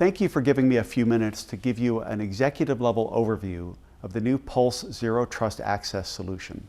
Thank you for giving me a few minutes to give you an executive level overview of the new Pulse Zero Trust Access solution.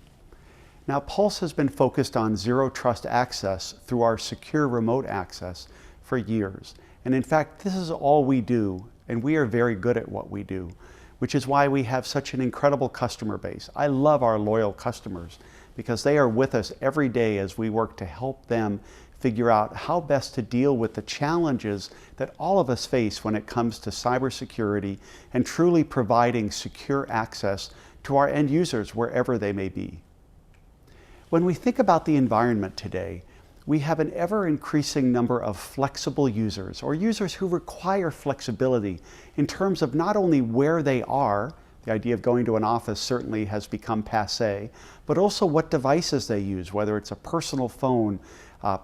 Now, Pulse has been focused on zero trust access through our secure remote access for years. And in fact, this is all we do, and we are very good at what we do, which is why we have such an incredible customer base. I love our loyal customers because they are with us every day as we work to help them figure out how best to deal with the challenges that all of us face when it comes to cybersecurity and truly providing secure access to our end users wherever they may be. When we think about the environment today, we have an ever-increasing number of flexible users, or users who require flexibility in terms of not only where they are, the idea of going to an office certainly has become passé, but also what devices they use, whether it's a personal phone,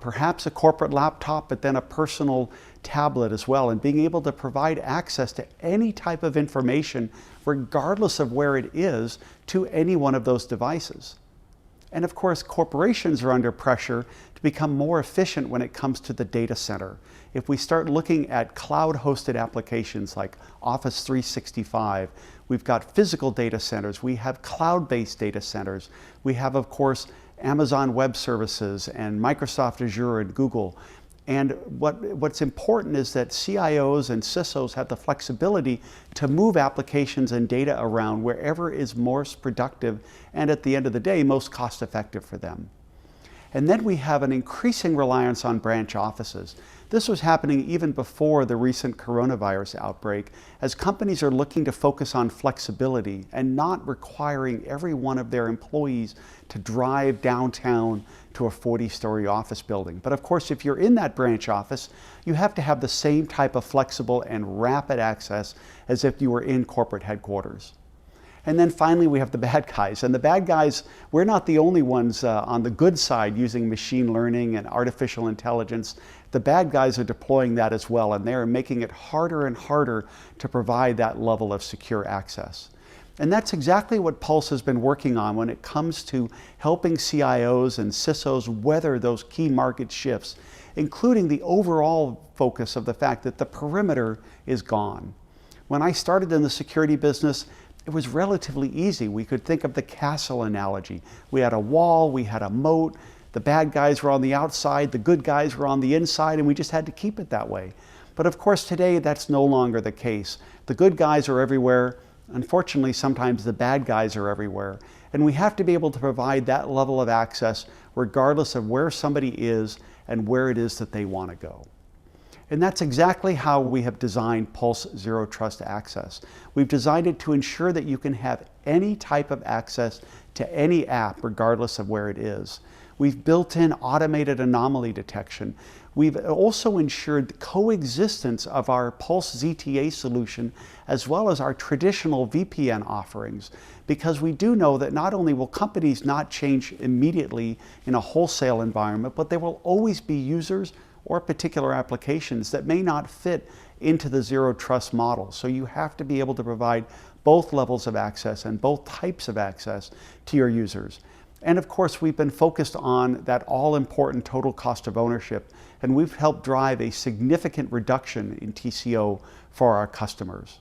perhaps a corporate laptop, but then a personal tablet as well, and being able to provide access to any type of information, regardless of where it is, to any one of those devices. And of course, corporations are under pressure to become more efficient when it comes to the data center. If we start looking at cloud-hosted applications like Office 365, we've got physical data centers, we have cloud-based data centers, we have, of course, Amazon Web Services and Microsoft Azure and Google. And what's important is that CIOs and CISOs have the flexibility to move applications and data around wherever is most productive and, at the end of the day, most cost effective for them. And then we have an increasing reliance on branch offices. This was happening even before the recent coronavirus outbreak, as companies are looking to focus on flexibility and not requiring every one of their employees to drive downtown to a 40-story office building. But of course, if you're in that branch office, you have to have the same type of flexible and rapid access as if you were in corporate headquarters. And then finally, we have the bad guys. And the bad guys, we're not the only ones on the good side using machine learning and artificial intelligence. The bad guys are deploying that as well, and they are making it harder and harder to provide that level of secure access. And that's exactly what Pulse has been working on when it comes to helping CIOs and CISOs weather those key market shifts, including the overall focus of the fact that the perimeter is gone. When I started in the security business, it was relatively easy. We could think of the castle analogy. We had a wall, we had a moat, the bad guys were on the outside, the good guys were on the inside, and we just had to keep it that way. But of course today that's no longer the case. The good guys are everywhere. Unfortunately, sometimes the bad guys are everywhere. And we have to be able to provide that level of access regardless of where somebody is and where it is that they want to go. And that's exactly how we have designed Pulse Zero Trust Access. We've designed it to ensure that you can have any type of access to any app, regardless of where it is. We've built in automated anomaly detection. We've also ensured the coexistence of our Pulse ZTA solution as well as our traditional VPN offerings, because we do know that not only will companies not change immediately in a wholesale environment, but there will always be users or particular applications that may not fit into the zero trust model. So you have to be able to provide both levels of access and both types of access to your users. And of course, we've been focused on that all-important total cost of ownership, and we've helped drive a significant reduction in TCO for our customers.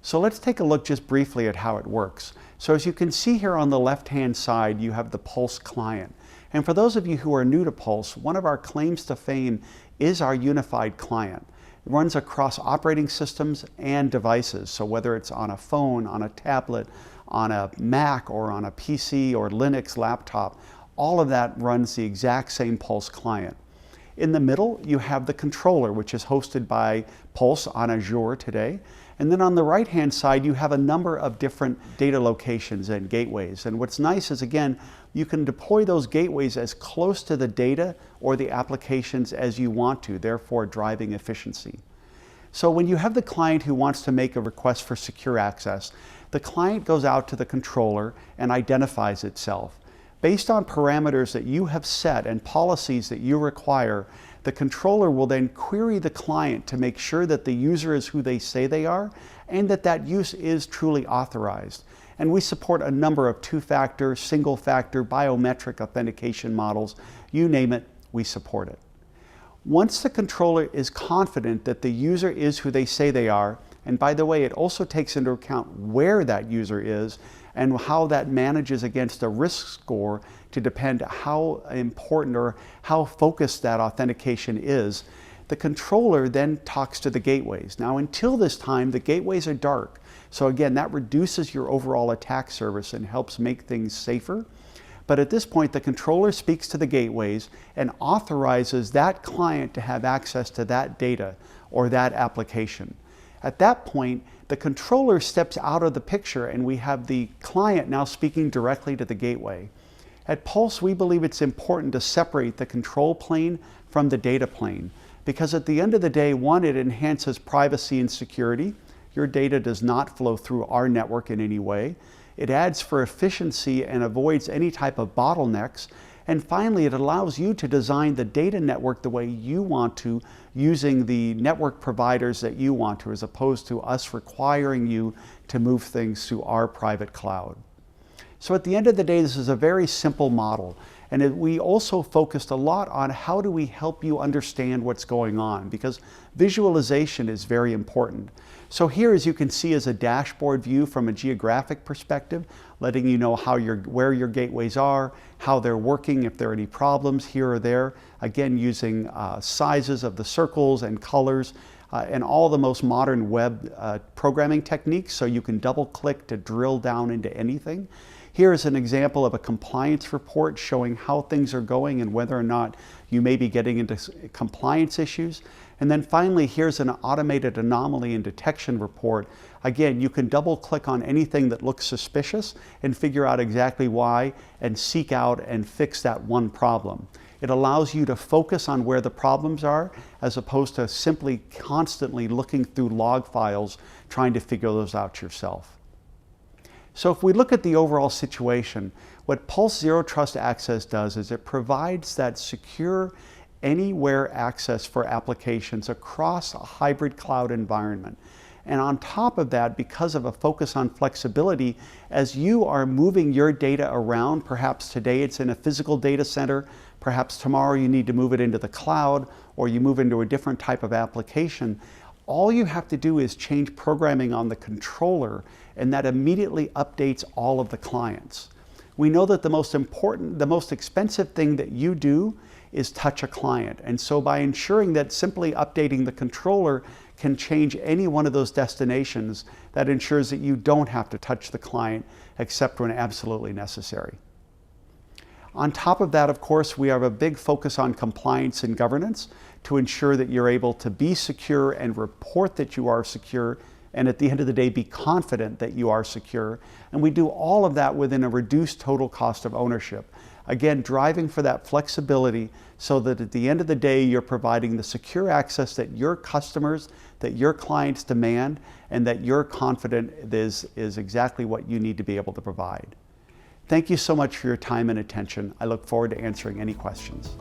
So let's take a look just briefly at how it works. So as you can see here on the left-hand side, you have the Pulse client. And for those of you who are new to Pulse, one of our claims to fame is our unified client. It runs across operating systems and devices. So whether it's on a phone, on a tablet, on a Mac, or on a PC or Linux laptop, all of that runs the exact same Pulse client. In the middle, you have the controller, which is hosted by Pulse on Azure today. And then on the right-hand side, you have a number of different data locations and gateways. And what's nice is, again, you can deploy those gateways as close to the data or the applications as you want to, therefore driving efficiency. So when you have the client who wants to make a request for secure access, the client goes out to the controller and identifies itself. Based on parameters that you have set and policies that you require, the controller will then query the client to make sure that the user is who they say they are and that that use is truly authorized. And we support a number of two-factor, single-factor, biometric authentication models. You name it, we support it. Once the controller is confident that the user is who they say they are, and by the way, it also takes into account where that user is and how that manages against a risk score to depend how important or how focused that authentication is, the controller then talks to the gateways. Now, until this time, the gateways are dark. So again, that reduces your overall attack surface and helps make things safer. But at this point, the controller speaks to the gateways and authorizes that client to have access to that data or that application. At that point, the controller steps out of the picture and we have the client now speaking directly to the gateway. At Pulse, we believe it's important to separate the control plane from the data plane because at the end of the day, one, it enhances privacy and security. Your data does not flow through our network in any way. It adds for efficiency and avoids any type of bottlenecks. And finally, it allows you to design the data network the way you want to, using the network providers that you want to, as opposed to us requiring you to move things to our private cloud. So at the end of the day, this is a very simple model. And we also focused a lot on how do we help you understand what's going on, because visualization is very important. So here, as you can see, is a dashboard view from a geographic perspective, letting you know where your gateways are, how they're working, if there are any problems here or there. Again, using sizes of the circles and colors and all the most modern web programming techniques, so you can double click to drill down into anything. Here is an example of a compliance report showing how things are going and whether or not you may be getting into compliance issues. And then finally, here's an automated anomaly and detection report. Again, you can double click on anything that looks suspicious and figure out exactly why and seek out and fix that one problem. It allows you to focus on where the problems are as opposed to simply constantly looking through log files trying to figure those out yourself. So if we look at the overall situation, what Pulse Zero Trust Access does is it provides that secure anywhere access for applications across a hybrid cloud environment. And on top of that, because of a focus on flexibility, as you are moving your data around, perhaps today it's in a physical data center, perhaps tomorrow you need to move it into the cloud, or you move into a different type of application, all you have to do is change programming on the controller, and that immediately updates all of the clients. We know that the most expensive thing that you do is touch a client. And so by ensuring that simply updating the controller can change any one of those destinations, that ensures that you don't have to touch the client except when absolutely necessary. On top of that, of course, we have a big focus on compliance and governance to ensure that you're able to be secure and report that you are secure, and at the end of the day, be confident that you are secure. And we do all of that within a reduced total cost of ownership. Again, driving for that flexibility so that at the end of the day, you're providing the secure access that your customers, that your clients demand, and that you're confident is exactly what you need to be able to provide. Thank you so much for your time and attention. I look forward to answering any questions.